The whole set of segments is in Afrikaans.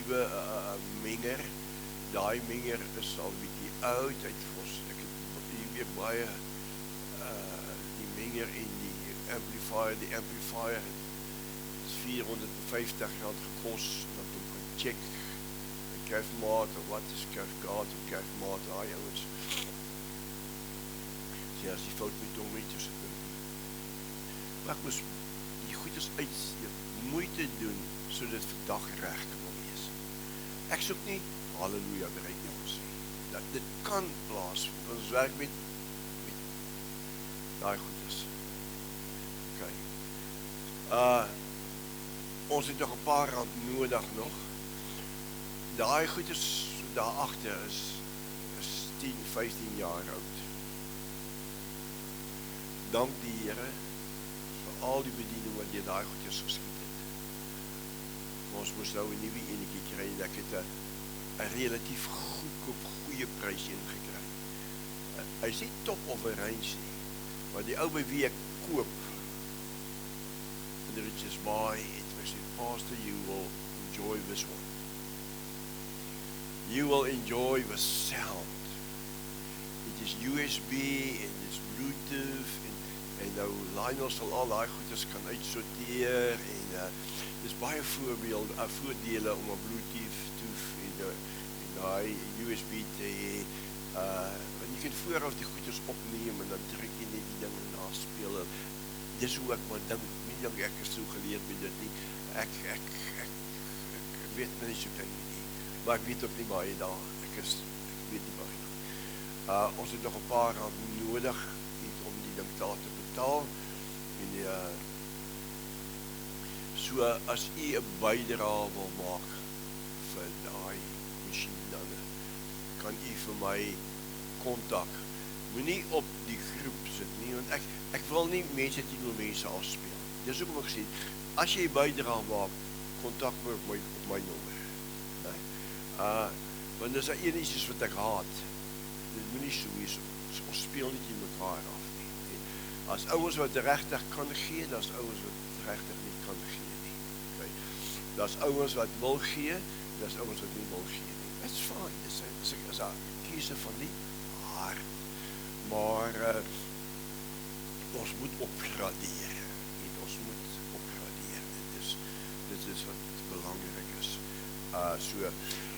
nuwe menger. Daai menger is al 'n bietjie oud, ek het hier weer baie die menger en die amplifier. Die amplifier het R450 gekos, dat hom gaan check. Kerfmaat, of wat is kerfkaart, of kerfmaat, daai ouens. Sê, as die fout met hom het, is het nie. Maar ek moes die goeders uit, moeite doen, so dit vandag reg kan wees. Ek soek nie, halleluja, bereik nie ons nie. Dat dit kan plaas, ons werk met daai goeders. Ok. Ons het nog 'n paar rand nodig nog. Daai goeders daar agter is 10, 15 jaar oud. Dank die Here vir al die bediening wat jy daai goeders geskied het. Maar ons moes nou 'n nuwe enetjie kry en ek het 'n relatief goeie prys ingekry. Hy is nie top of the range nie, maar die ou by wie ek koop in the Richards Bay het my sê, Pastor, you will enjoy this one. You will enjoy the sound. It is USB en it's Bluetooth en nou Lionel sal al daai goeders kan uitsorteer en dis baie voordele om 'n Bluetooth en daai USB te hê. Want jy kan vooraf die goeders opneem en dan druk jy net die ding en daar speel. Dis hoe ek maar dink, nie dink ek is so geleerd met dit nie. Ek weet nie so klein nie. Maar ek weet ook nie baie daar. Ek weet nie baie. Ons het nog 'n paar rand nodig om die ding te betaal. En so as u 'n bydrae wil maak vir daai masjien, dan kan u vir my kontak. Moenie op die groep sit nie, want ek wil nie mense teenoor mense afspeel. Dis hoekom ek sê, as jy bydrae maak, kontak my op my nommer. Want dis daar een iets wat ek haat. Dit moet nie so wees, ons speel nie teen mekaar af nie. As ouens wat regtig kan gee, daar's ouens wat regtig nie kan gee nie. Okay. Daar's ouens wat wil gee, daar's ouens wat nie wil gee nie. That's fine, dis 'n keuse van die hart. Maar ons moet opgradeer. Ons moet opgradeer. Dit is wat belangrik is. So.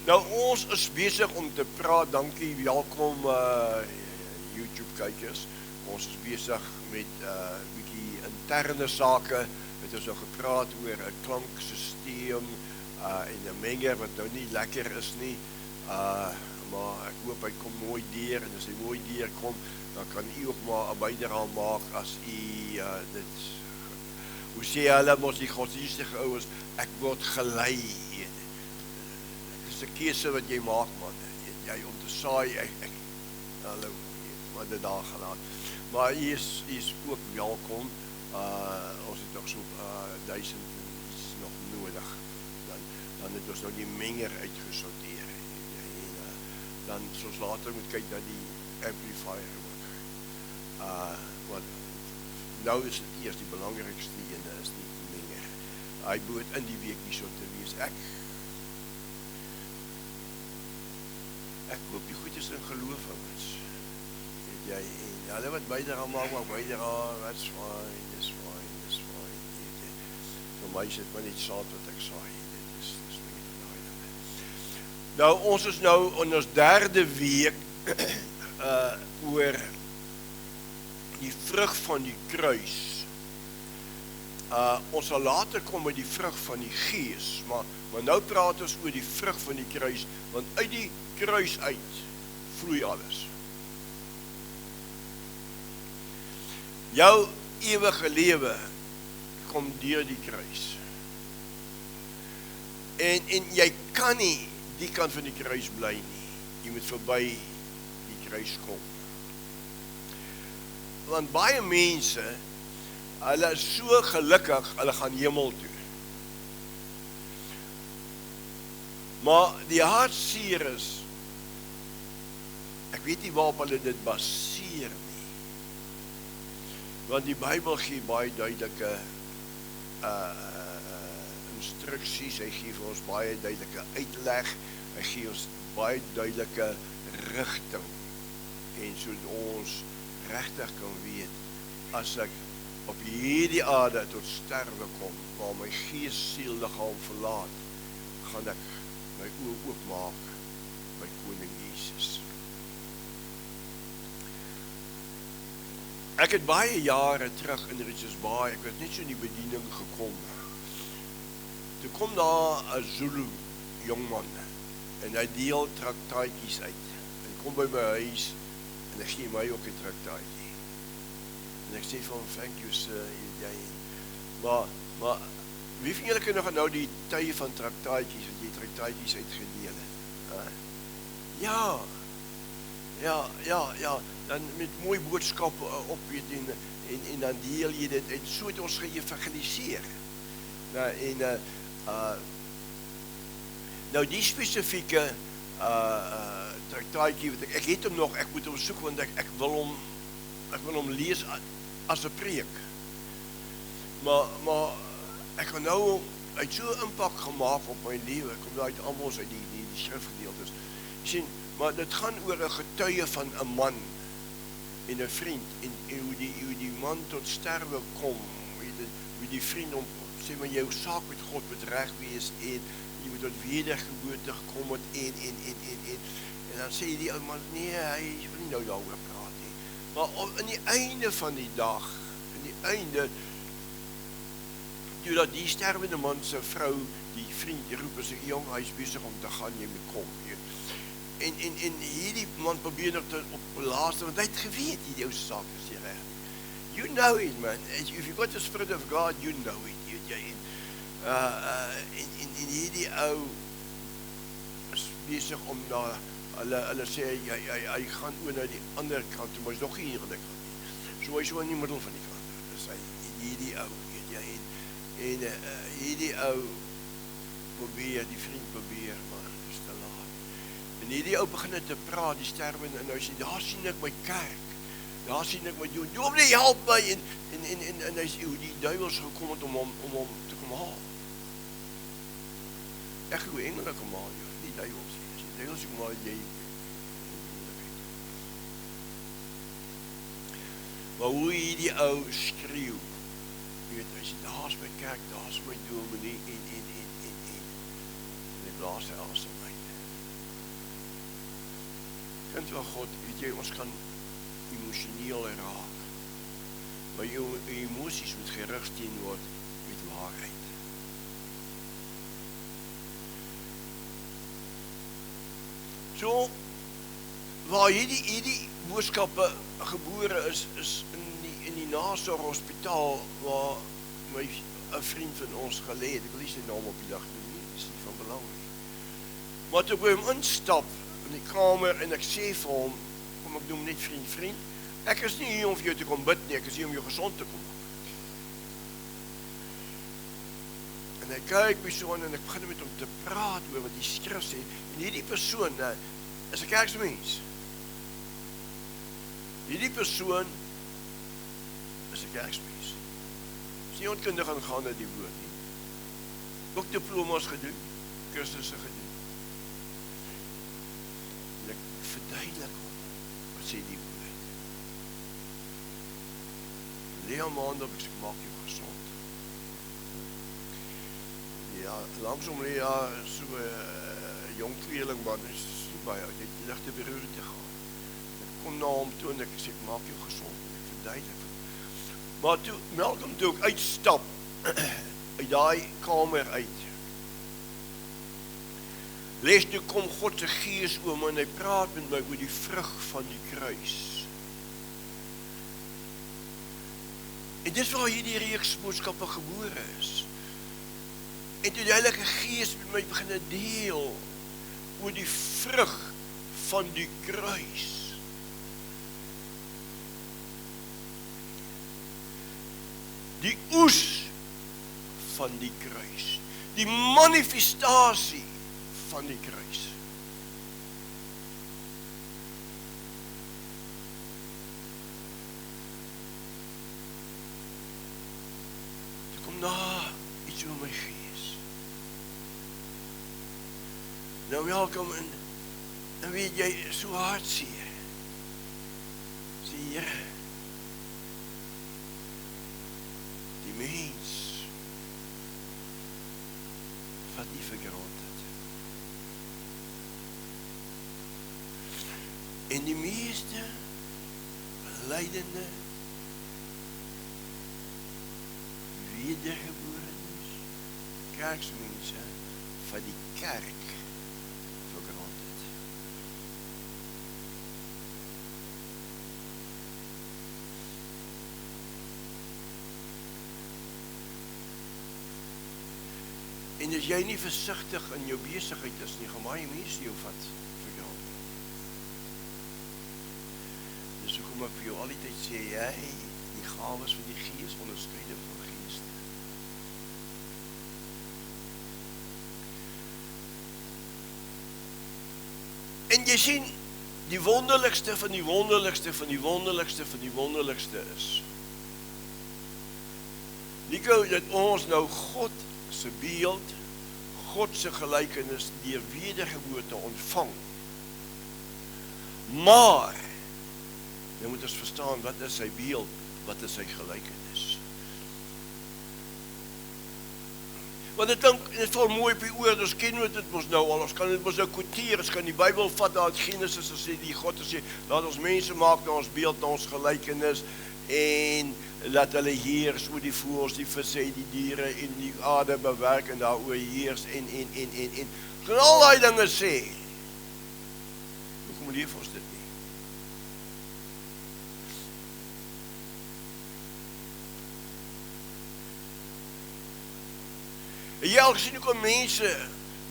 Nou, ons is besig om te praat, dankie, welkom YouTube kykers. Ons is besig met bietjie interne sake, het ons nou gepraat oor 'n klanksysteem en 'n menger wat nou nie lekker is nie, maar ek hoop hy kom mooi deur, en as hy mooi deur kom, dan kan u ook maar 'n bydrae maak as u dit, hoe sê hulle mos die godsdienstige ouens, ek word gelei. Dis 'n keuse wat jy maak, man. Jy om te saai, hallo, maar dit daar gelaat. Maar hy is ook welkom. Ons het nog so 1000 iets nog nodig. Dan het ons nou die menger uitgesorteer. Dan soos later moet kyk na die amplifier ook. Want nou is dit eers die belangrikste ene is die menger. Hy behoort in die week hierso te wees. Ek koop die goedjes in geloof, ouens. Weet jy, en hulle wat bydrae maak, that's fine, dis fine. Vir my is dit maar net saad wat ek saai. Dit is nie van daai dinge. Nou, ons is nou in ons 3de week oor die vrug van die kruis. Ons sal later kom met die vrug van die gees, maar nou praat ons oor die vrug van die kruis, want uit die kruis uit vloei alles. Jou ewige lewe kom deur die kruis. En jy kan nie die kant van die kruis bly nie. Jy moet verby die kruis kom. Want baie mense, hulle is so gelukkig, hulle gaan hemel toe. Maar die hartseer is, ek weet nie waarop hulle dit baseer nie. Want die Bybel gee baie duidelike instruksies, hy gee vir ons baie duidelike uitleg, hy gee ons baie duidelike rigting, en sodat ons regtig kan weet, as ek op hierdie aarde tot sterwe kom, waar my gees, siel, liggaam verlaat, gaan ek my oë oopmaak by Koning Jesus. Ek het baie jare terug in Richards Bay, ek het net so in die bediening gekom. Toe kom daar 'n Zulu jongman, en hy deel traktaatjies uit. Hy kom by my huis, en hy gee my ook 'n traktaatjie. En ek sê vir hom, thank you sir, maar, wie van julle kan nog nou die tye van traktaatjies, wat jy traktaatjies uitgedeel het? Ja, dan met mooi boodskappe op, en dan deel jy dit, en so het ons geëvangeliseer. Nou die spesifieke traktaatjie, wat ek het hom nog, ek moet hom soek, want ek wil hom lees as 'n preek. Maar ek kan nou uit so 'n impak gemaak op my lewe, ek kom uit almos uit die skrifgedeeltes. Jy sien, maar dit gaan oor 'n getuie van 'n man en 'n vriend, en hoe die man tot sterwe kom, hoe die vriend hom sê, maar jou saak met God moet reg wees, en jy moet tot wedergeboorte gekom het, en dan sê die ou man, nee, hy wil nie nou daaroor praat nie. Maar in die einde van die dag, toe dat die sterwende man se vrou, die vriend, die roep en sê, jong, hy is besig om te gaan, jy moet kom. En hierdie man probeer nog op laaste, want hy het geweet, hierdie ou saak is nie reg. You know it, man. If you've got the Spirit of God, you know it. En hierdie ou is besig om na, hulle sê, hy gaan oor na die ander kant, maar is nog nie hier aan die kant nie. So hy is so in die middel van die kant. Dus hierdie ou, en hierdie ou probeer, die vriend probeer, maar het is te laat. En hierdie ou begin te praat, die sterwende, en hy sê, daar sien ek my kerk, daar sien ek my doen, dominee help my, en hy sê, hoe die duivels gekom het om hom te kom haal. Ek hoe engele kom haal, die duivels, die duivels kom haal, jy, maar hoe hierdie ou skreeuw, hy sê, daar is my kerk, daar is my dominee, en hy blaas hy asem uit. Kind van God, weet jy, ons kan emosioneel raak, maar jou emosies moet gerig teen word met waarheid. So, waar hierdie boodskappe gebore is in die Nasorg hospitaal, waar een vriend van ons geleed, ek wil nie sy naam op die dag doen nie, is nie van belang nie. Maar toe ek by hom instap in die kamer, en ek sê vir hom, kom ek noem net vriend, ek is nie hier om vir jou te kom bid nie, ek is hier om jou gesond te kom maak. En hy kyk my so aan, en ek begin met hom te praat oor wat die skrif sê, en hierdie persoon is 'n kerksmens. Hierdie persoon is 'n kerksmens. Is nie onkundig aan die woord nie. Ook diplomas gedoen, kursusse gedoen. En ek verduidelik hom, wat sê die woord. Lea maand op, ek sê, maak jou gesond. Ja, langsom Lea, so jong tweeling man, is so baie, hy het die ligte beroer te gaan. Ek kom na hom toe, en ek sê, maak jou gesond, en ek verduidelik. Maar toe, Malcolm toe ek uitstap, uit die kamer uit, lees toe kom God se gees oor my, en hy praat met my oor die vrug van die kruis. En dis waar hierdie reeks boodskappe gebore is. En toe die Heilige Gees met my begin deel oor die vrug van die kruis. Die oes van die kruis. Die manifestasie van die kruis. Toe kom daar iets oor my gees. Nou welkom en weet jy, so hartseer. Sê Here, die mens wat nie vir granted. En die meeste lydende wedergeborenes, kerksmense van die kerk vir granted. En as jy nie versigtig in jou besigheid is nie, gaan baie mense jou vat vir granted. Dis hoekom ek vir jou al die tyd sê, jy, die gawes van die Gees onderskeide van geeste. En jy sien, die wonderlikste van die wonderlikste van die wonderlikste van die wonderlikste is, Nico, dat ons nou God se beeld, God se gelykenis deur wedergeboorte ontvang. Maar jy moet ons verstaan, wat is sy beeld, wat is sy gelykenis? Want dit val mooi op die oor, ons ken dit mos nou al, ons kan dit mos nou quoteer, ons kan die Bybel vat uit Genesis en sê, die God sê, laat ons mense maak na ons beeld, na ons gelykenis, en laat hulle heers oor die voëls, die visse, die diere, en die aarde bewerk, en daar oor heers, en. Kan al die dinge sê, hoekom leef ons dit nie? En jy al gesien hoe kan mense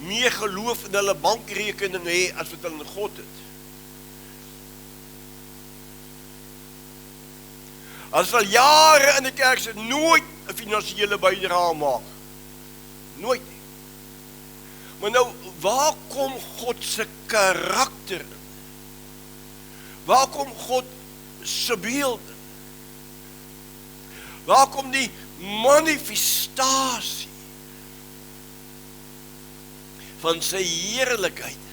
meer geloof in hulle bankrekening hê as wat hulle in God het. As al jare in die kerk sit, nooit 'n finansiële bydrae maak. Nooit nie. Maar nou, waar kom God se karakter in? Waar kom God se beeld in? Waar kom die manifestasie van sy heerlikheid,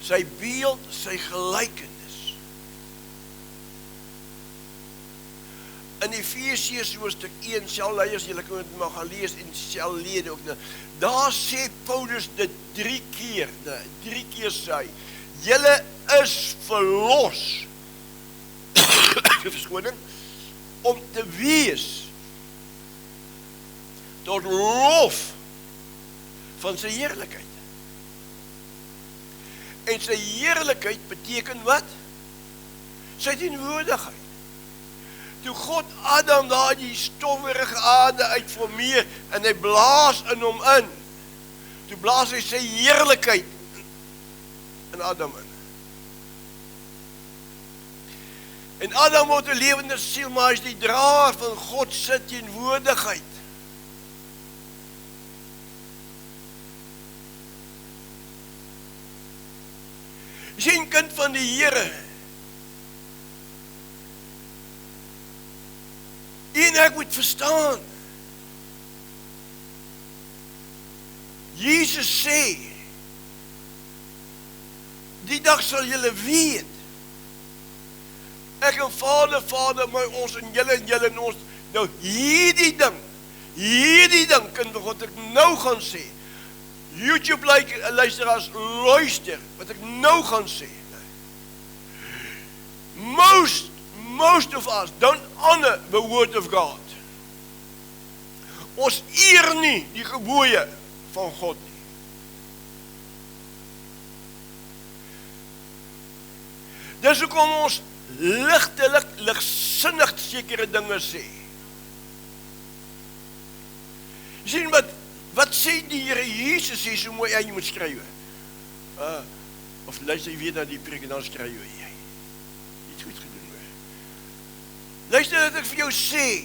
sy beeld, sy gelykenis? In Efesiërs hoofstuk 1, selleiers, julle kan dit maar gaan lees, en sellede ook, daar sê Paulus dit 3 keer sê hy, julle is verlos, verskoning, om te wees, tot lof, van sy heerlikheid. En sy heerlikheid beteken wat? Sy teenwoordigheid. Toe God Adam daar die stofferige aarde uitformeer en hy blaas in hom in, toe blaas hy sy heerlikheid in Adam in. En Adam word 'n lewende siel, maar hy is die draer van God se teenwoordigheid. Jy sien, kind van die Here. En ek moet verstaan. Jesus sê, die dag sal julle weet, ek en Vader, my ons en julle en ons, nou hierdie ding, kind van God, ek nou gaan sê, YouTube luisteraars, luister, wat ek nou gaan sê. Most of us don't honor the word of God. Ons eer nie die gebooie van God nie. Dis hoekom ons ligsinnig sekere dinge sê. Jy sien wat sê die Here Jesus sê so mooi, jy moet skryf. Of luister jy weer na die preek en dan skryf jy. Iets goed gedoen hoor. Luister wat ek vir jou sê.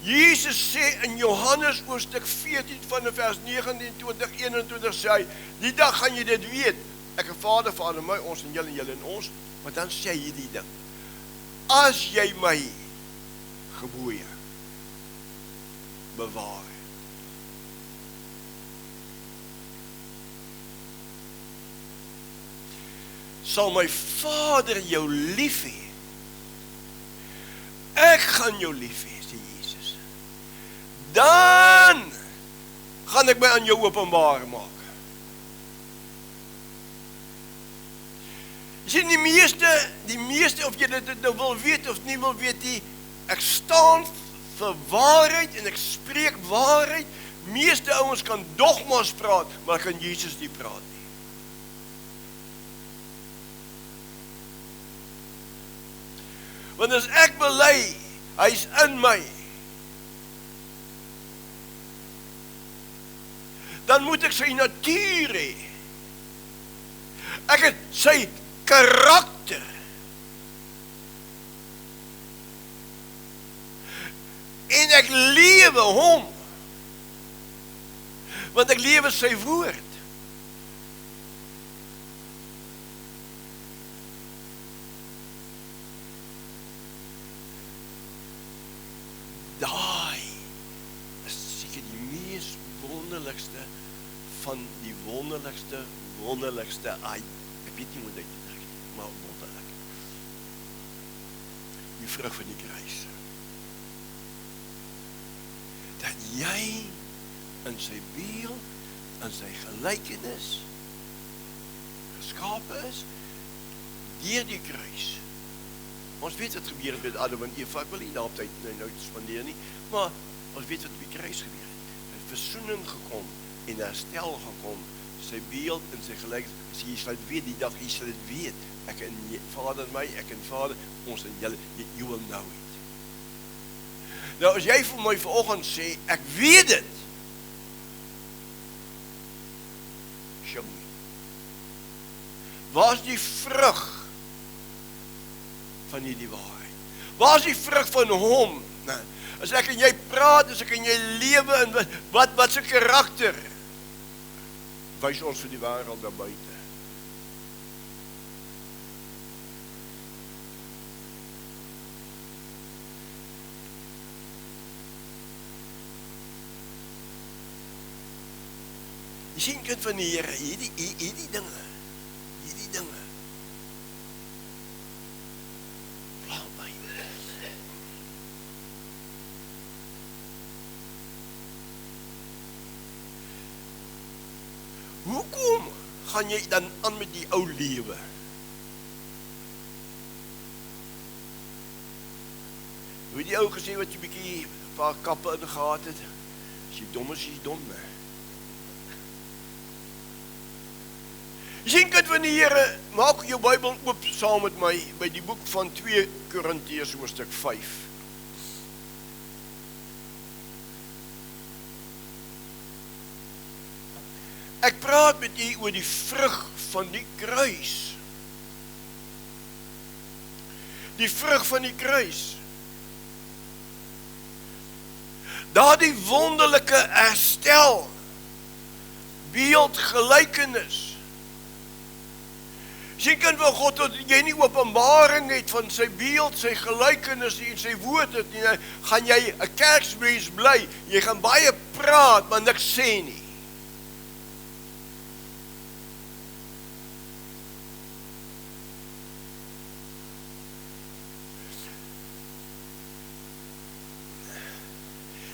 Jesus sê in Johannes hoofstuk 14 van vers 19, 20, 21 sê hy, die dag gaan jy dit weet, ek en Vader, my, ons en julle en ons, maar dan sê hy die ding, as jy my gebooie bewaar, sal my Vader jou lief hê. Ek gaan jou lief hê, sê Jesus. Dan gaan ek my aan jou openbaar maak. Jy sien, die meeste, of jy dit nou wil weet of nie wil weet nie, ek staan vir waarheid en ek spreek waarheid. Meeste ouens kan dogmas praat, maar kan Jesus nie praat nie. Want as ek bely, hy is in my, dan moet ek sy natuur hê. Ek het sy karakter. En ek lewe hom. Want ek lewe sy woord. Daai is seker die mees wonderlikste van die wonderlikste, ek weet nie hoe dit uitdruk nie, maar wonderlik. Die vrug van die kruis. Dat jy in sy beeld, in sy gelykenis geskape is, deur die kruis. Ons weet wat gebeur het met Adam en Eva, ek wil nie daarop tyd nou spandeer nie, maar ons weet wat op die kruis gebeur het. Hy het versoening gekom en herstel gekom, sy beeld en sy gelykenis. Jy sal dit weet die dag, jy sal dit weet. Ek en Vader in my, ek en Vader, ons en julle, you will know it. Nou as jy vir my vanoggend sê, ek weet dit, show me. Waar is die vrug van hierdie waarheid? Waar is die vrug van hom? As ek en jy praat, as ek en jy lewe, en wat sy karakter, wys ons vir die wêreld daar buite. Jy sien, kind van die Here, hierdie dinge, pla my. Hoekom gaan jy dan aan met die ou lewe? Hoe die ou gesê wat jy bietjie 'n paar kappe in gehad het? As jy dom is, jy dom, hè? Jy sien, kind van die Here, maak jou Bybel oop saam met my by die boek van 2 Korintiërs hoofstuk 5. Ek praat met u oor die vrug van die kruis. Die vrug van die kruis. Daardie wonderlike herstel, beeld, gelykenis. Sien, kind van God, dat jy nie openbaring het van sy beeld, sy gelykenis en sy woord het nie, gaan jy 'n kerksmens bly. Jy gaan baie praat, maar niks sê nie.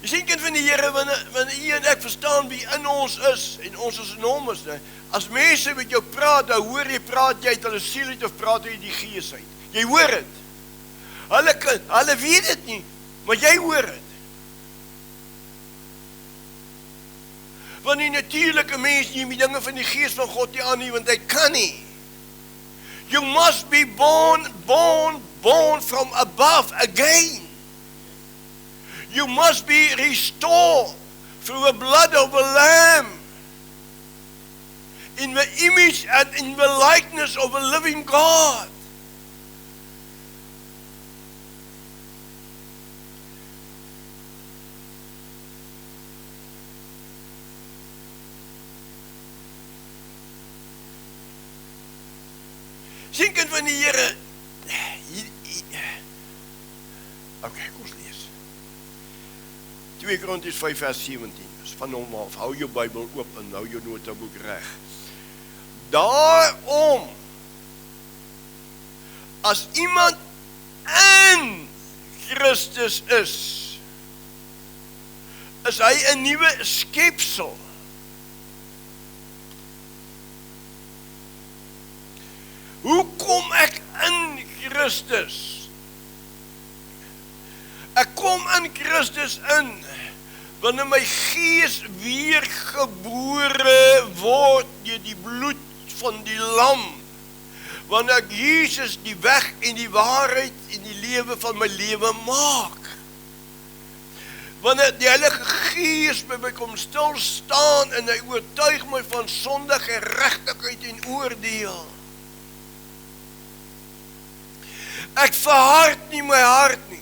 Jy sien, kind van die Here, wanneer u en ek verstaan wie in ons is, en ons is in hom is, as mense met jou praat, dan hoor jy, praat jy uit hulle siel uit, of praat jy die gees uit. Jy hoor het. Hulle weet het nie, maar jy hoor het. Want die natuurlike mens neem die dinge van die gees van God nie aan nie, want hy kan nie. You must be born from above again. You must be restored through the blood of a lamb, in the image and in the likeness of a living God. Sien, kind van die Here, okay, kom ons lees. 2 Korintiërs 5 vers 17, is van hom af, hou jou Bybel oop en hou jou notaboek reg. Daarom as iemand in Christus is hy 'n nuwe skepsel. Hoe kom ek in Christus? Ek kom in Christus in, wanneer my gees weer gebore word deur die bloed van die lam. Wanneer ek Jesus die weg en die waarheid en die lewe van my lewe maak. Wanneer die Heilige Gees by my kom stil staan en hy oortuig my van sonde, geregtigheid en oordeel. Ek verhard nie my hart nie.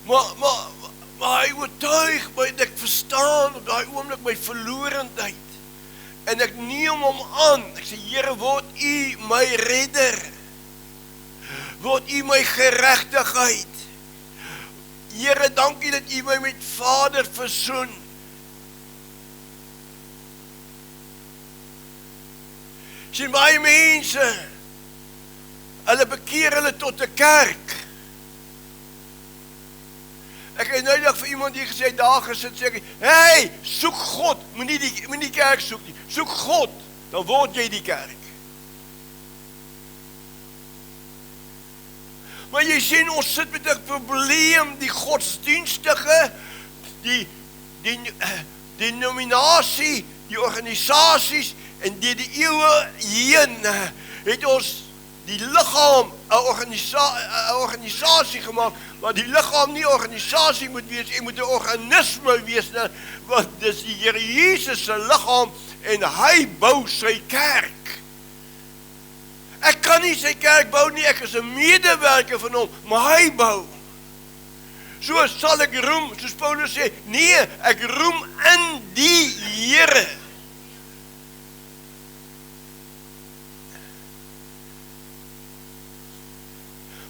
Maar hy oortuig my en ek verstaan op daai oomblik my verlorendheid. En ek neem hom aan. Ek sê, Here, word U my redder. Word U my geregtigheid. Here, dankie dat U my met Vader versoen. Sien baie mense, hulle bekeer hulle tot 'n kerk. Ek het nou net vir iemand hier gesê, daar gesit, sê ek, hey, soek God, moenie die kerk soek nie, soek God, dan word jy die kerk. Maar jy sien, ons sit met 'n probleem, die godsdienstige, die denominasie, die organisasies, en deur die eeue heen het ons die liggaam 'n organisasie gemaak, maar die liggaam nie 'n organisasie moet wees, jy moet 'n organisme wees, want dis die Here Jesus se liggaam en hy bou sy kerk. Ek kan nie sy kerk bou nie, ek is 'n medewerker van hom, maar hy bou. So sal ek roem, soos Paulus sê, nee, ek roem in die Here.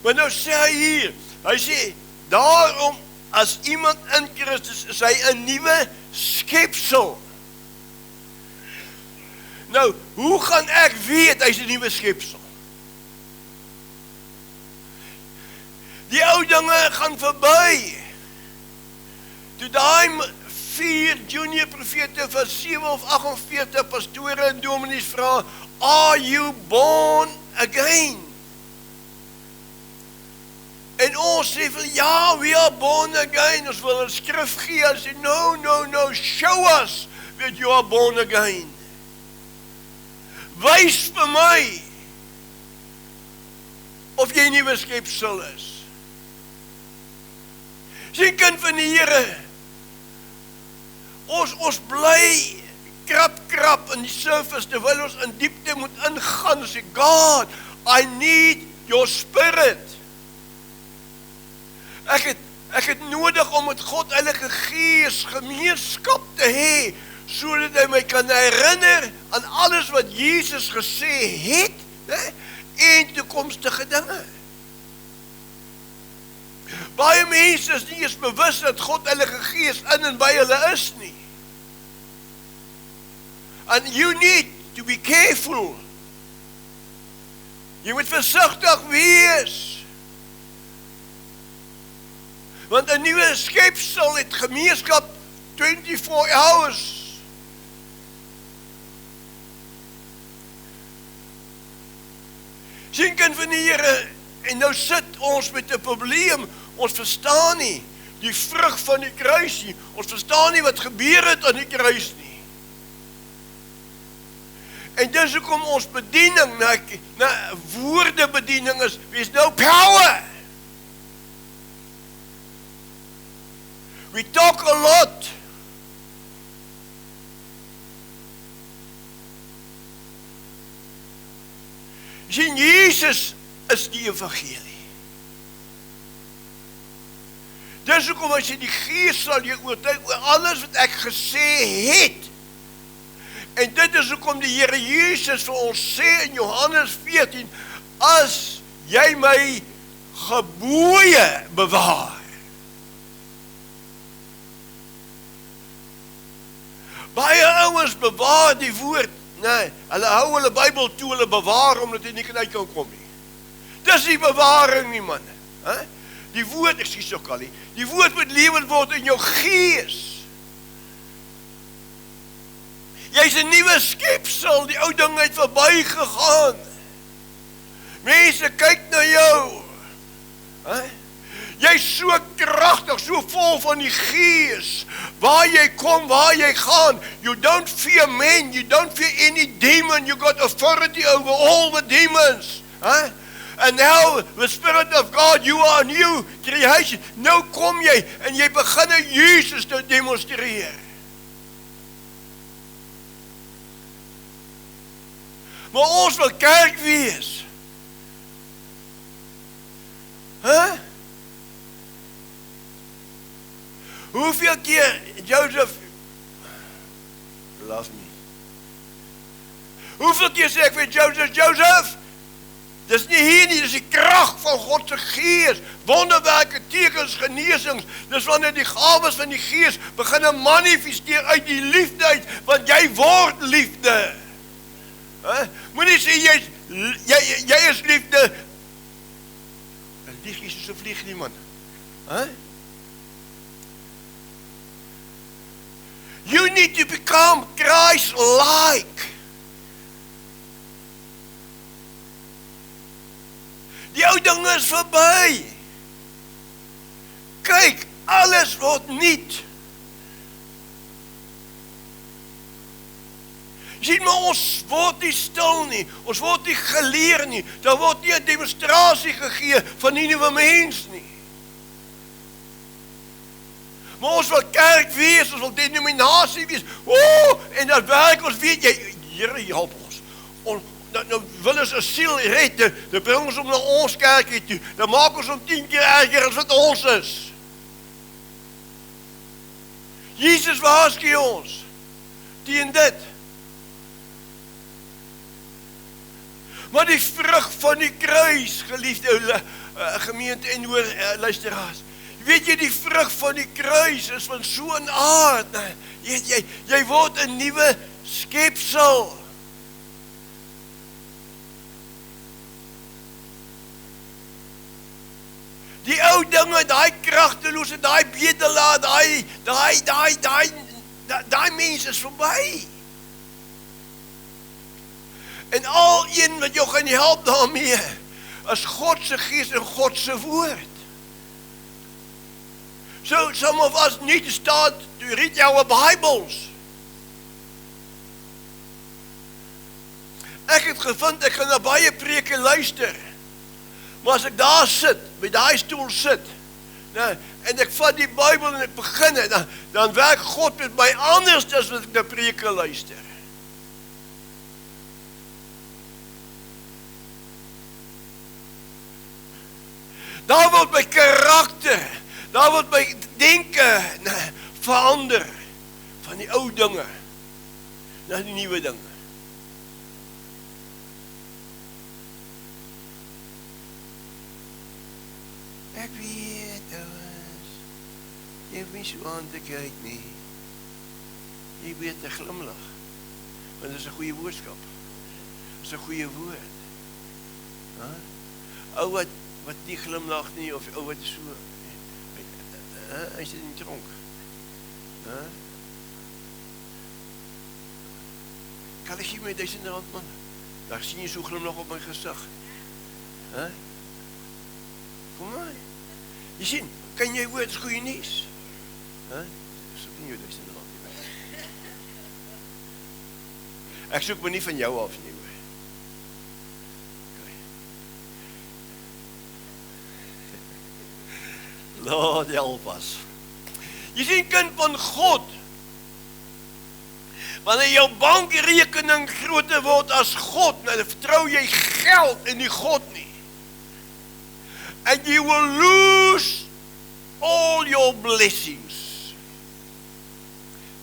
Maar nou sê hy hier, hy sê, daarom as iemand in Christus is hy 'n nuwe skepsel. Nou, hoe gaan ek weet hy's 'n nuwe skepsel? Die ou dinge gaan verby. Toe daai 4 junior profete van 7 of 48 pastore en dominees vra, are you born again? En ons sê van, ja, we are born again. Ons wil 'n skrif gee, en sê, no, show us that you are born again. Wys vir my of jy 'n nuwe skepsel is. Sien, kind van die Here, ons bly krap in die surface, terwyl ons in diepte moet ingaan en sê, God, I need your spirit. Ek het nodig om met God Heilige Gees gemeenskap te hê, sodat hy my kan herinner aan alles wat Jesus gesê het, en toekomstige dinge. Baie mense is nie eens bewus dat God Heilige Gees in en by hulle is nie. And you need to be careful. Jy moet versigtig wees. Want 'n nuwe skepsel het gemeenskap 24 hours. Sien, kind van die Here, en nou sit ons met 'n probleem, ons verstaan nie die vrug van die kruis nie, ons verstaan nie wat gebeur het aan die kruis nie. En dis hoekom ons bediening, na woordebediening is, wees nou power. We talk a lot. Sien, Jesus is die evangelie. Dis hoekom as jy die Gees sal jy oortuig oor alles wat ek gesê het. En dit is hoekom die Here Jesus vir ons sê in Johannes 14, as jy my gebooie bewaar. Baie ouens bewaar die woord, Nee, hulle hou hulle Bybel toe, hulle bewaar omdat hy nie uit kan kom nie. Dis die bewaring nie, man. Die woord, ek sê ook al nie, die woord moet lewend word in jou gees. Jy's 'n nuwe skepsel, die ou ding het verby gegaan. Mense kyk na jou. Jy's so kragtig, so vol van die gees. Waar jy kom, waar jy gaan. You don't fear men, you don't fear any demon. You got authority over all the demons. And now the Spirit of God, you are a new creation. Nou kom jy en jy begin Jesus te demonstreer. Maar ons wil kerk wees. Hoeveel keer, Joseph, love me. Hoeveel keer sê ek vir Joseph, dis nie hier nie, dis die krag van God se gees, wonderwerke, tekens, genesings, dis wanneer die gawes van die gees begin manifesteer uit die liefde uit, want jy word liefde. Moenie sê jy is liefde, en lieg jy soos 'n vlieg nie, man. You need to become Christ-like. Die ou ding is verby. Kyk, alles word nuut. Sien maar, ons word nie stil nie, ons word nie geleer nie, daar word nie 'n demonstrasie gegee van die nuwe mens nie. Maar ons wil kerk wees, ons wil denominasie wees, en dan werk ons, weet jy, Here help ons, nou wil ons 'n siel red, dan bring ons hom na ons kerkie toe, dan maak ons hom 10 keer erger as wat ons is. Jesus waarsku ons teen dit. Maar die vrug van die kruis, geliefde gemeente en luisteraars, weet jy, die vrug van die kruis is van so 'n aard, jy word 'n nuwe skepsel. Die ou dinge, daai kragtelose, daai bedelaar, daai mens is verby. En al een wat jou gaan help daarmee, is God se gees en God se woord. So some of us need to start to read our Bibles. Ek het gevind, ek gaan na baie preke luister. Maar as ek daar sit, by daai stoel sit, en ek vat die Bybel en ek begin, dan werk God met my anders as wat ek na preke luister. Daar word my karakter, daar word my denke verander van die ou dinge na die nuwe dinge. Ek weet, ouens, jy hoef nie so aan te kyk nie. Jy weet te glimlag, want dit is 'n goeie boodskap. Dit is 'n goeie woord. Ou wat nie glimlag nie, of ou wat so, hy sit in die tronk. Kan ek gee my R1000, man? Daar sien jy so glimlag op my gesig. Kom maar. Jy sien, kan jy woord is goeie nuus? Soek nie jou R1000 nie. Ek soek my nie van jou af nie. Lord help us. Jy sien, kind van God, wanneer jou bankrekening groter word as God, dan vertrou jy geld in die God nie. And you will lose all your blessings.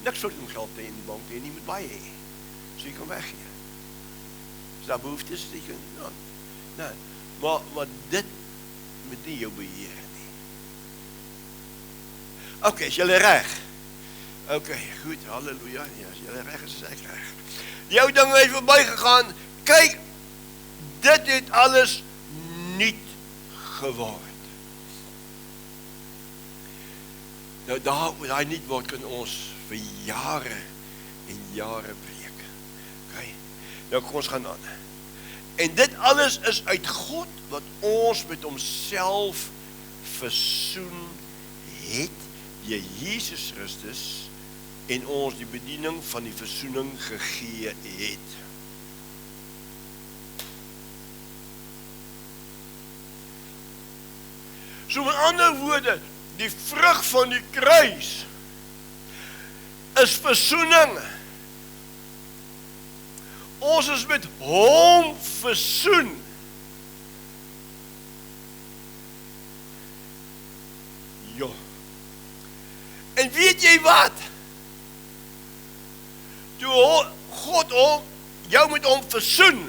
Niks soort om geld te in die bank, jy nie moet baie hê. So jy kan weggee. As daar behoefte is, jy kan, maar dit moet nie jou beheer. Okay, is julle reg? Oké, goed, halleluja. Ja, as jy reg is ek reg. Jou ding het verby gegaan. Kyk, dit het alles niet geword. Nou daai niet word kan ons vir jare en jare preek. Okay. Nou kom ons gaan aan. En dit alles is uit God wat ons met homself versoen het, deur Jesus Christus, en ons die bediening van die versoening gegee het. So met ander woorde, die vrug van die kruis is versoening. Ons is met hom versoen. Ja. En weet jy wat? Toe God jou met hom versoen,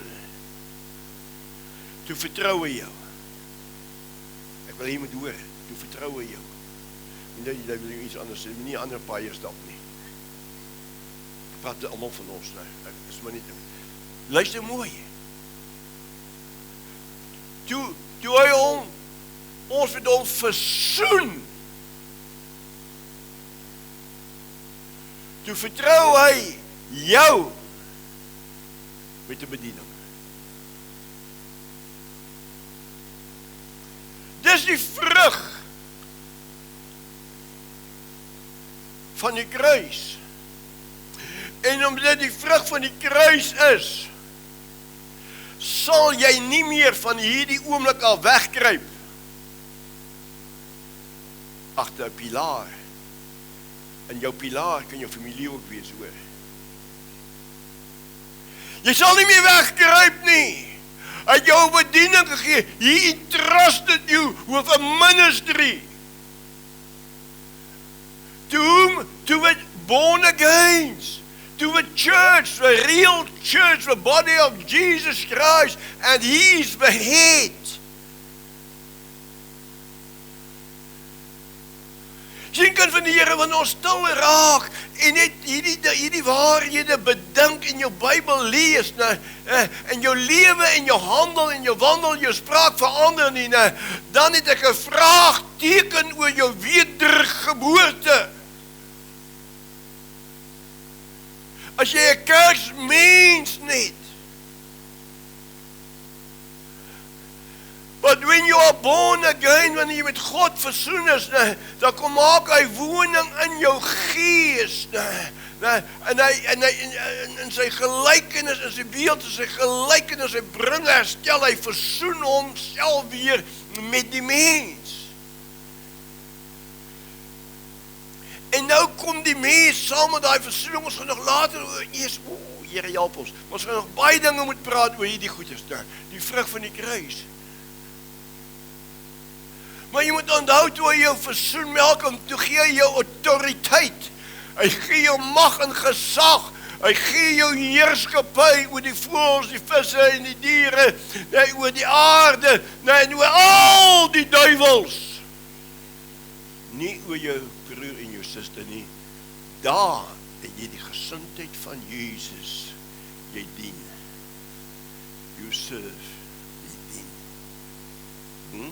toe vertrou hy jou. Ek wil jy moet hoor, toe vertrou hy jou. En dat jy iets anders sê, nie ander paaiers stap nie. Ek praat allemaal van ons, nou. Ek is maar nie te... Luister mooi. Toe hy ons met hom versoen, toe vertrou hy jou met die bediening. Dis die vrug van die kruis. En omdat die vrug van die kruis is, sal jy nie meer van hierdie oomblik al wegkruip agter 'n pilaar. En jou pilaar kan jou familie ook wees, hoor. Jy sal nie meer wegkruip nie. Hy het jou bediening gegee. He entrusted you with a ministry. To whom? To a born agains. To a church, a real church, the body of Jesus Christ, and he is the head. Sien kan van die Here wanneer ons stil raak en net hierdie waarhede bedink en jou Bybel lees, en jou lewe en jou handel en jou wandel, jou spraak verander nie, dan het ek 'n vraagteken oor jou wedergeboorte. As jy 'n kerkmens net. But when you are born again, wanneer jy met God versoen is, dan kom maak hy woning in jou gees, en sy gelykenis, in sy beeld, in sy gelykenis, hy bring herstel, hy versoen homself weer met die mens. En nou kom die mens saam met daai versoening, ons gaan nog later eers, Here help ons, ons gaan nog baie dinge moet praat oor hierdie goeders, die vrug van die kruis. Maar jy moet onthou, toe hy jou versoen melk, toe gee hy jou autoriteit, hy gee jou mag en gesag, hy gee jou heerskappy oor die voëls, die visse en die diere, oor die aarde, en oor al die duiwels. Nie oor jou broer en jou suster nie. Daar het jy die gesindheid van Jesus. Jy dien. You serve. Jy dien.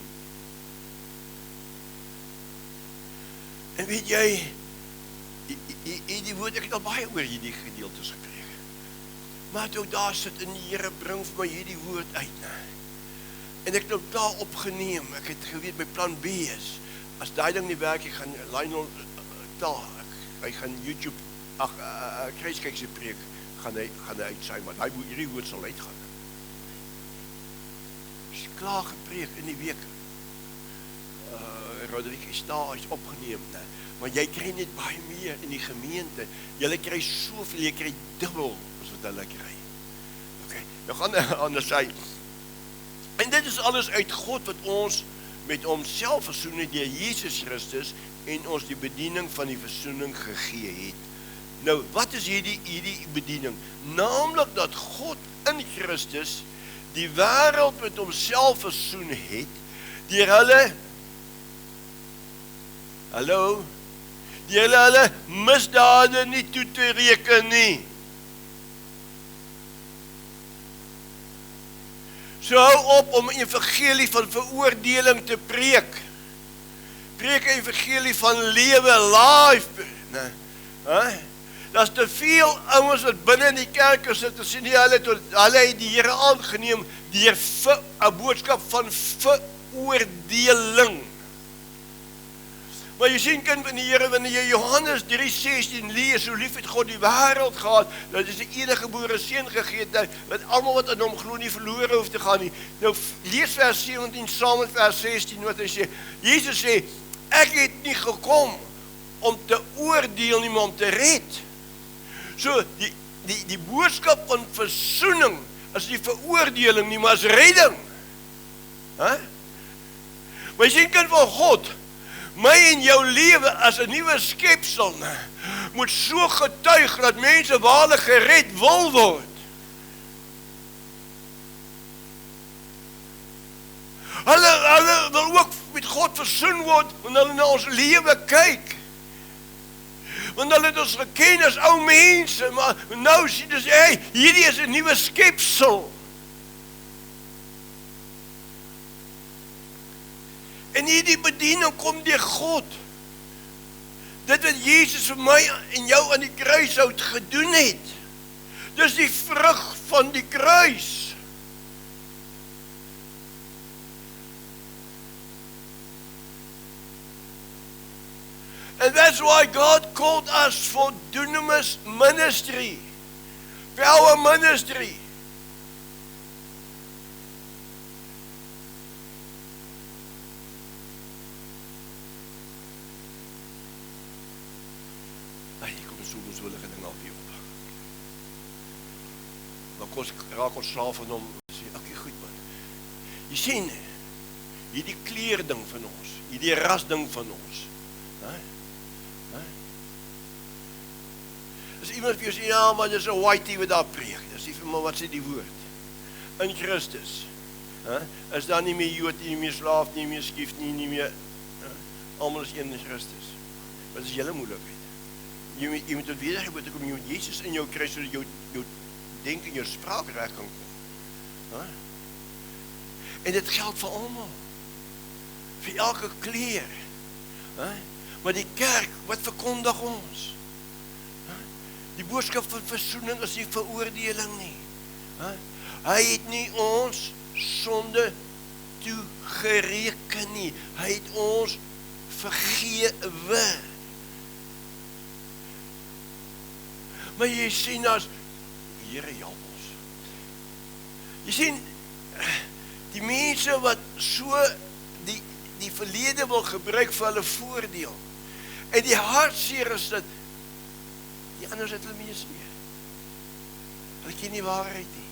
En weet jy, die woord, ek het al baie oor hierdie gedeeltes gepreek. Maar toe daar sit in die Here bring vir my hierdie woord uit. En ek het nou daar opgeneem, ek het geweet my plan B is, as daai ding nie werk, ek gaan Lionel taal, hy gaan YouTube, kruiskyk sy preek, gaan hy uitsaai, maar hierdie woord sal uitgaan. Is klaar gepreek in die week. Roderick is daar, is opgeneem, maar jy kry net baie meer in die gemeente, jy kry soveel, jy kry dubbel, as wat hulle kry. Okay, nou gaan hy anders sê, en dit is alles uit God, wat ons met homself versoen het, deur Jesus Christus, en ons die bediening van die versoening gegee het. Nou, wat is hierdie bediening? Naamlik dat God in Christus die wêreld met homself versoen het, deur hulle deur hulle misdade nie toe te reken nie. So hou op om 'n evangelie van veroordeling te preek. Preek 'n evangelie van lewe, life. Nee. Daar's te veel ouens wat binne in die kerk sit en sê nie, hulle het die Here aangeneem deur 'n boodskap van veroordeling. Maar jy sien, kind van die Here, wanneer jy Johannes 3:16 lees, hoe lief het God die wêreld gehad, dat hy sy enige gebore seun gegee het, dat almal wat in hom glo nie verlore hoef te gaan nie. Nou lees vers 17 saam met vers 16 wat hy sê. Jesus sê, ek het nie gekom om te oordeel nie, maar om te red. So die boodskap van versoening is nie veroordeling nie, maar is redding. Maar jy sien, kind van God, my en jou lewe as 'n nuwe skepsel moet so getuig dat mense waarlik gered wil word. Hulle wil ook met God versoen word wanneer hulle na ons lewe kyk. Want hulle het ons geken as ou mense, maar nou sien hulle, hey, hierdie is 'n nuwe skepsel. En hierdie bediening kom deur God. Dit wat Jesus vir my en jou aan die kruishout gedoen het. Dis die vrug van die kruis. And that's why God called us for dunamis ministry. Power ministry. Soms wil ek ding al hier op. Maar kos raak ons slaaf van hom, sê, okay, goed man. Jy sien, hierdie kleer ding van ons, hierdie ras ding van ons. As iemand vir jou sê, ja, maar dis 'n whitey wat daar preek. Dis nie vir my, wat sê die woord? In Christus. Is daar nie meer Jood, nie meer slaaf, nie meer skief, nie meer. Almal is een in Christus. Wat is julle moeilikheid? Jy moet tot wedergeboorte kom, jy moet Jesus in jou kry, sodat jou denk en jou spraak reg kan kom. En dit geld vir almal. Vir elke kleer. Maar die kerk, wat verkondig ons? Die boodskap van versoening is nie veroordeling nie. Hy het nie ons sonde toegereken nie. Hy het ons vergewe. Maar jy sien as, Here help ons. Jy sien, die mense wat so die verlede wil gebruik vir hulle voordeel. En die hartseer is dat die anders het hulle mees nie. Hulle ken nie waarheid nie.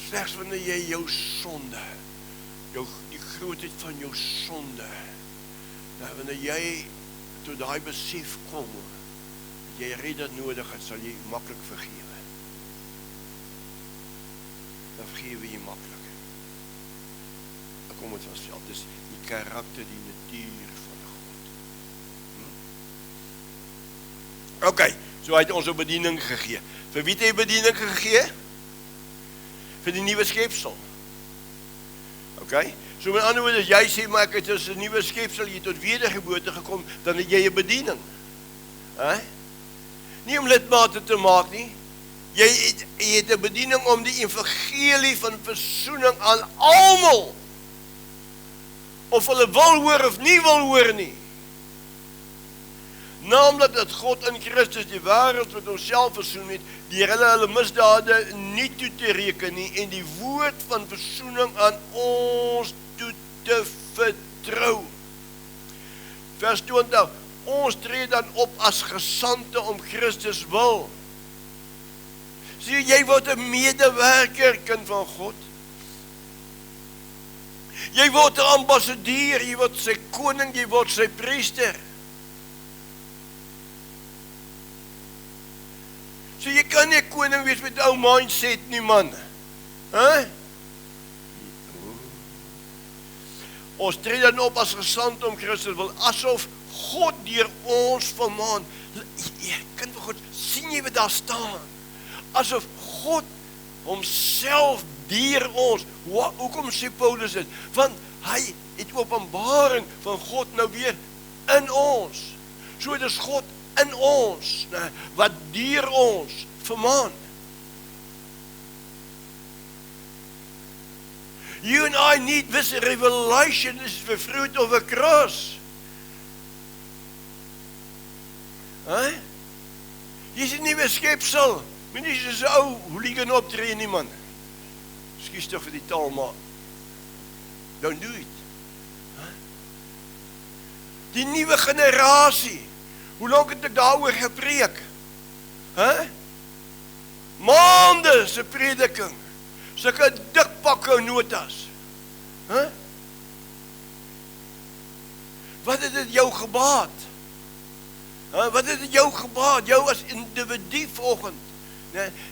Slegs wanneer jy jou sonde, die grootheid van jou sonde, wanneer jy tot daai besef kom, dat jy redder nodig het, sal jy maklik vergewe. Dan vergewe jy maklik. Dan kom het vanself. Dis die karakter, die natuur van God. Ok, so hy het ons 'n bediening gegee. Vir wie het hy bediening gegee? Vir die nuwe skepsel. Ok, so met ander woorde, as jy sê, maar ek het as 'n nuwe skepsel, jy tot wedergeboorte gekom, dan het jy 'n bediening. Nie om lidmate te maak nie. Jy het 'n bediening om die evangelie van versoening aan almal, of hulle wil hoor of nie wil hoor nie. Naamlik dat God in Christus die wêreld met homself versoen het, deur hulle misdade nie toe te reken nie, en die woord van versoening aan ons toe te vertrou. Vers 20, ons tree dan op as gesandte om Christus wil. Sê, jy word 'n medewerker, kind van God. Jy word 'n ambassadeur, jy word sy koning, jy word sy priester. So jy kan nie 'n koning wees met 'n ou mindset nie, man. Ons tree dan op as gesand om Christus wil, asof God deur ons vermaan. Kind van God, sien jy wat daar staan? Asof God homself deur ons. Hoekom sê Paulus dit? Want hy het openbaring van God nou weer in ons. So dit is God in ons, wat deur ons vermaan. You and I need this revelation. This is the fruit of a cross. Jy is 'n nuwe skepsel. Moenie soos 'n ou hooligan optree nie, man. Ekskuus tog vir die taal, maar don't do it. Die nuwe generasie. Hoe lank het ek daaroor gepreek? Maande se prediking. Sulke dik pakke notas. Wat het dit jou gebaat? Wat het dit jou gebaat? Jou as individu vanoggend.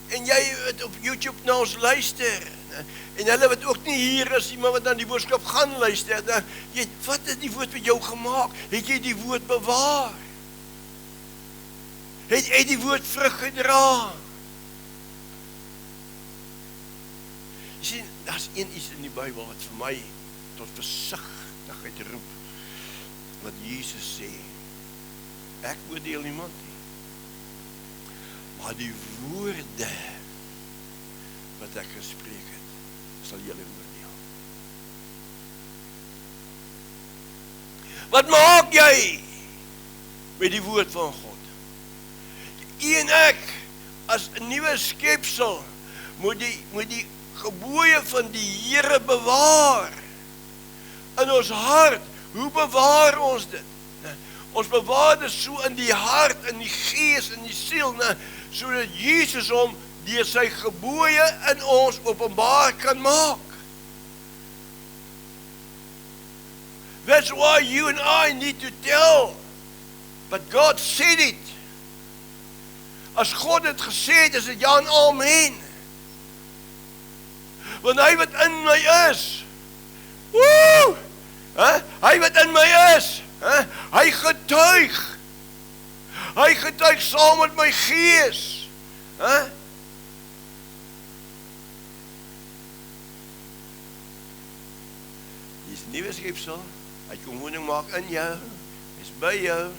En jy het op YouTube na ons luister. En hulle wat ook nie hier is, maar wat dan die boodskap gaan luister. Wat het die woord met jou gemaak? Het jy die woord bewaar? Het jy die woord vrug gedra? Jy sien, daar's iets in die Bybel wat vir my tot versigtigheid roep. Wat Jesus sê. Ek oordeel niemand nie. Maar die woorde wat ek gespreek het, sal julle oordeel. Wat maak jy met die woord van God? U en ek, as 'n nuwe skepsel, moet die gebooie van die Here bewaar. In ons hart, hoe bewaar ons dit? Ons bewaar dit so in die hart, in die gees, in die siel, sodat Jesus hom deur sy gebooie in ons openbaar kan maak. That's why you and I need to tell. But God said it. As God het gesê het, is dit ja en amen. Want hy wat in my is, hy wat in my is, hy getuig. Hy getuig saam met my gees. Jy is nuwe skepsel. Hy kom woning maak in jou. Hy is by jou.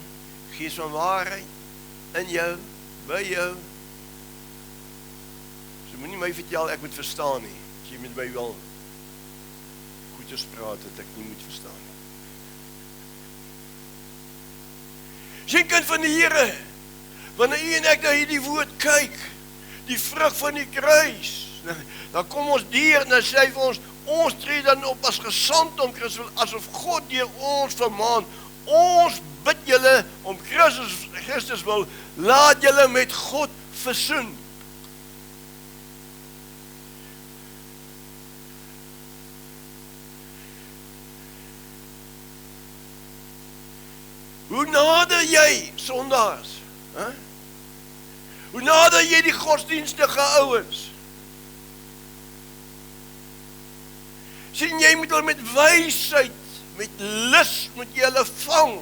Gees van waarheid in jou, by jou. So moenie my vertel ek moet verstaan nie. Jy moet my wel goeders praat dat ek nie moet verstaan nie. Sien kind van die Here, wanneer u en ek na hierdie woord kyk, die vrug van die kruis, dan kom ons deur en dan sê hy vir ons tree dan op as gesand om Christus, asof God deur ons vermaan, ons bid julle om Christus wil, laat julle met God versoen. Hoe nader jy sondaars? Hoe nader jy die godsdienstige ouens? Sien jy moet hulle met wysheid, met lus moet jy hulle vang.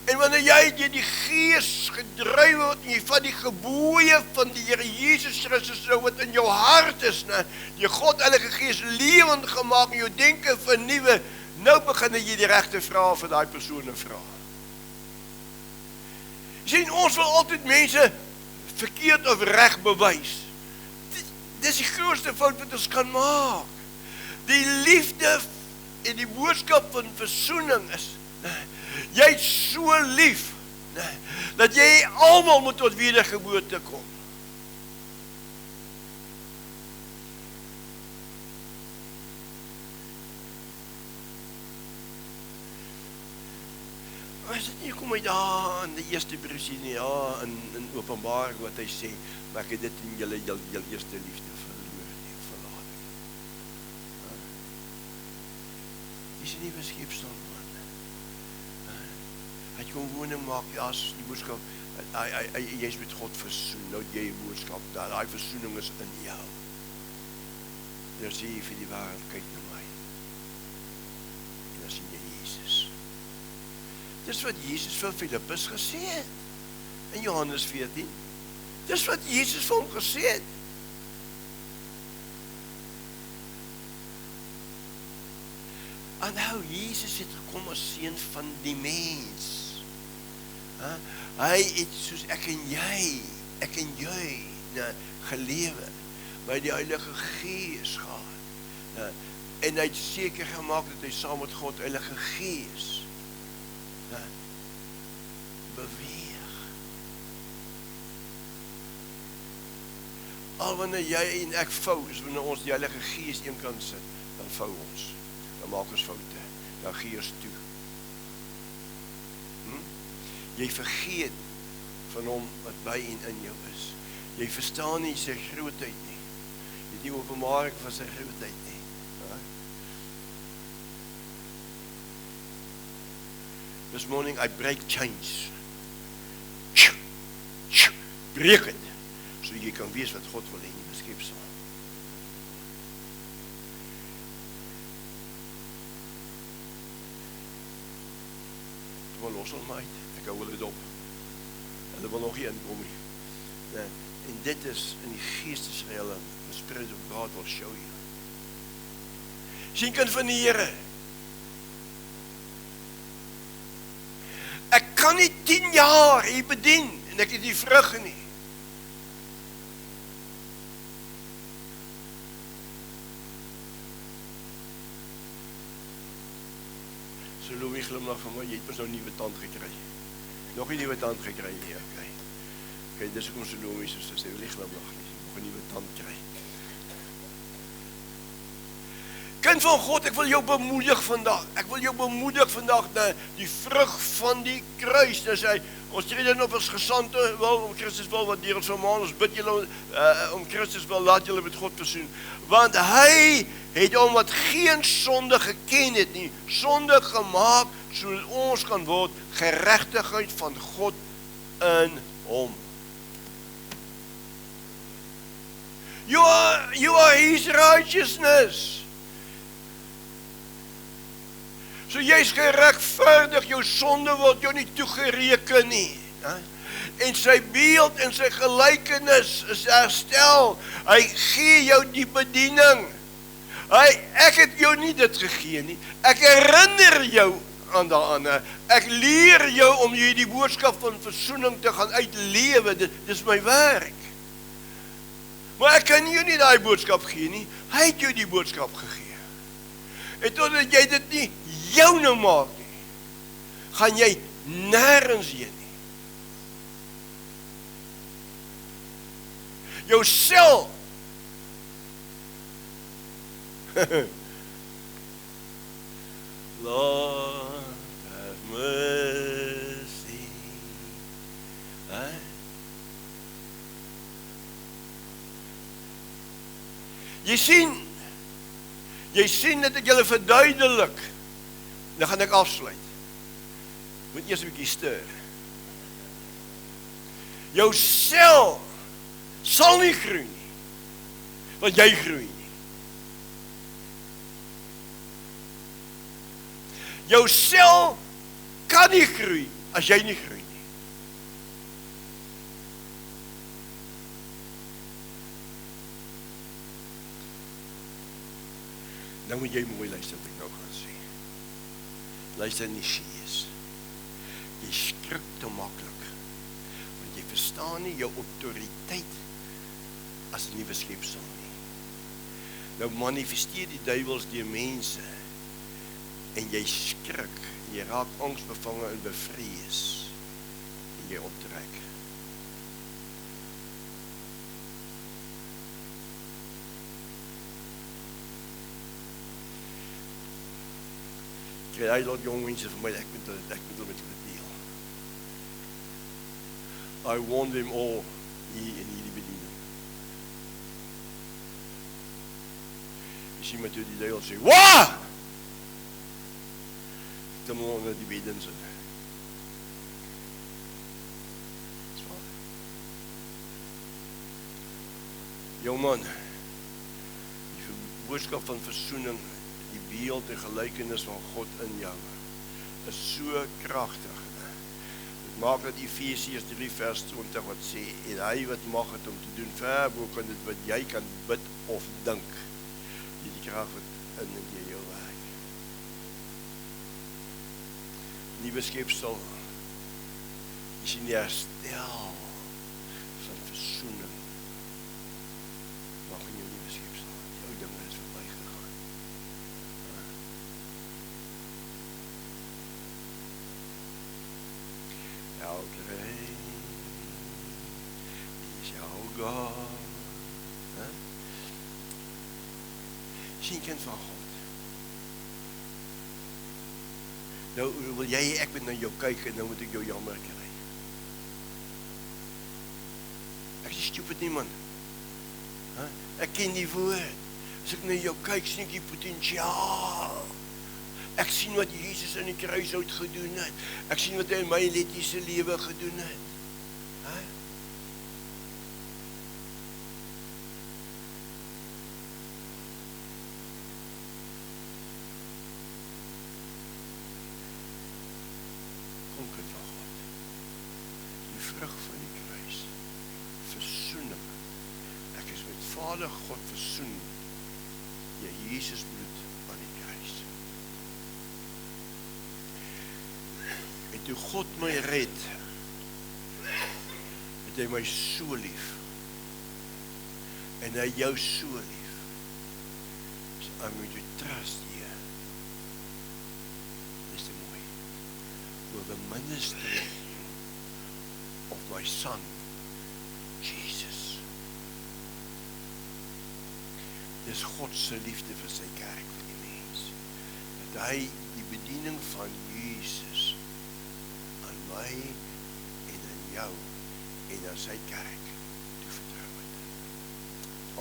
En wanneer jy deur die Gees gedryf word en jy van die gebooie van die Here Jesus Christus wat in jou hart is, die God Heilige Gees lewend gemaak en jou denke vernuwe, nou begin jy die regte vrae vir daai persone vra. Sien, ons wil altyd mense verkeerd of reg bewys. Dis die grootste fout wat ons kan maak. Die liefde en die boodskap van versoening is, jy het so lief, dat jy almal moet tot wedergeboorte kom. Is dit nie kom uit daar in die eerste briesie nie, ja, in Openbaring wat hy sê, maar ek het dit in julle eerste liefde verloor nie, verlaat nie. Dis nie beskepsel, man. Hy kom woning maak, ja, as die boodskap, jy is met God versoen, nou jy die boodskap, die versoening is in jou. Daar sê jy vir die waarheid, kyk na my. Dis wat Jesus vir Filippus gesê het in Johannes 14. Dis wat Jesus vir hom gesê het. Aanhou, Jesus het gekom as seun van die mens. Hy het soos ek en jy gelewe by die Heilige Gees gehad. En hy het seker gemaak dat hy saam met God Heilige Gees beweeg. Al wanneer jy en ek vou, is wanneer ons die Heilige Gees een kan sit, dan vou ons. Dan maak ons foute. Dan gee ons toe. Jy vergeet van hom wat by en in jou is. Jy verstaan nie sy grootheid nie. Jy het nie openbaring van sy grootheid nie. This morning I break chains. Breek het, so jy kan weet wat God wil hê in die beskepsel. Kom los hom uit, ek hou hulle dop. Hulle wil nog nie inkom nie. En dit is in die geestesreële, the Spirit of God will show you. Sien kind van die Here. Ek kan nie 10 jaar hier bedien, en ek het die vrug nie. So Louis glimlag van my, jy het pas nou nuwe tand gekry. Nog nie nuwe tand gekry nie, okay. Okay, dis hoekom so Louis soos sê, jy glimlag nie, nog 'n nuwe tand kry. Kind van God, ek wil jou bemoedig vandag. Ek wil jou bemoedig vandag dat die vrug van die kruis, ons tree dan op as gesande wil, om Christus wil, wat deur ons vermaan, ons bid julle om Christus wil, laat julle met God versoen. Want hy het hom wat geen sonde geken het nie, sonde gemaak, sodat ons kan word geregtigheid van God in hom. You are his righteousness. So jy is geregverdig, jou sonde word jou nie toegereken nie. En sy beeld en sy gelykenis is herstel. Hy gee jou die bediening. Ek het jou nie dit gegee nie. Ek herinner jou aan daaraan. Ek leer jou om jy die boodskap van versoening te gaan uitlewe. Dit is my werk. Maar ek kan jou nie daai boodskap gee nie. Hy het jou die boodskap gegee. En totdat jy dit nie joune maak nie, gaan jy nêrens heen nie. Jou sel Lord have mercy. Jy sien dat ek julle verduidelik. Dan gaan ek afsluit. Moet eers 'n bietjie stuur. Jou sel sal nie groei nie, want jy groei nie. Jou sel kan nie groei as jy nie groei nie. Nou moet jy mooi luister wat ek nou gaan sê. Luister nie Gees. Jy skrik te maklik. Want jy verstaan nie jou autoriteit as 'n nuwe skepsel nie. Nou manifesteer die duiwels deur mense en jy skrik, jy raak angsbevange en bevrees en jy onttrek. Hy laat jong mense vir my, ek moet hulle met hulle deel. I warn them all hier in hierdie bediening. Jy sien met die duiwel sê, "Wa!" Kom onder die bed in sit. Jong man, die boodskap van versoening, die beeld en gelykenis van God in jou. is so kragtig. Dit maak dat Efesiërs 3 vers 20 wat sê, en hy wat mag het om te doen ver bo kan dit wat jy kan bid of dink. Die krag wat in en deur jou werk. Nuwe skepsel is in die herstel van versoening. Mag in jou nuwe skepsel. Die ou dinge is verby gegaan. Jou rein is jou God. Sien kind van God. Nou wil jy ek moet na jou kyk en nou moet ek jou jammer kry. Ek is stupid nie man. Ek ken die woord. As ek na jou kyk, sien ek die potensiaal. Ek sien wat Jesus in die kruishout gedoen het. Ek sien wat hy in my lettiese lewe gedoen het. Kom kind van God. Die vrug van die kruis. Versoening. Ek is met Vader God versoen. Deur Jesus bloed aan die kruis. En toe God my red, het hy my so lief. En hy jou so lief. So I'm going to trust you. Dis te mooi. Will the ministry of my son, Jesus. Dis God se liefde vir sy kerk, vir die mens. Dat hy die bediening van Jesus aan my en aan jou en aan sy kerk toevertrou het.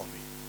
Amen.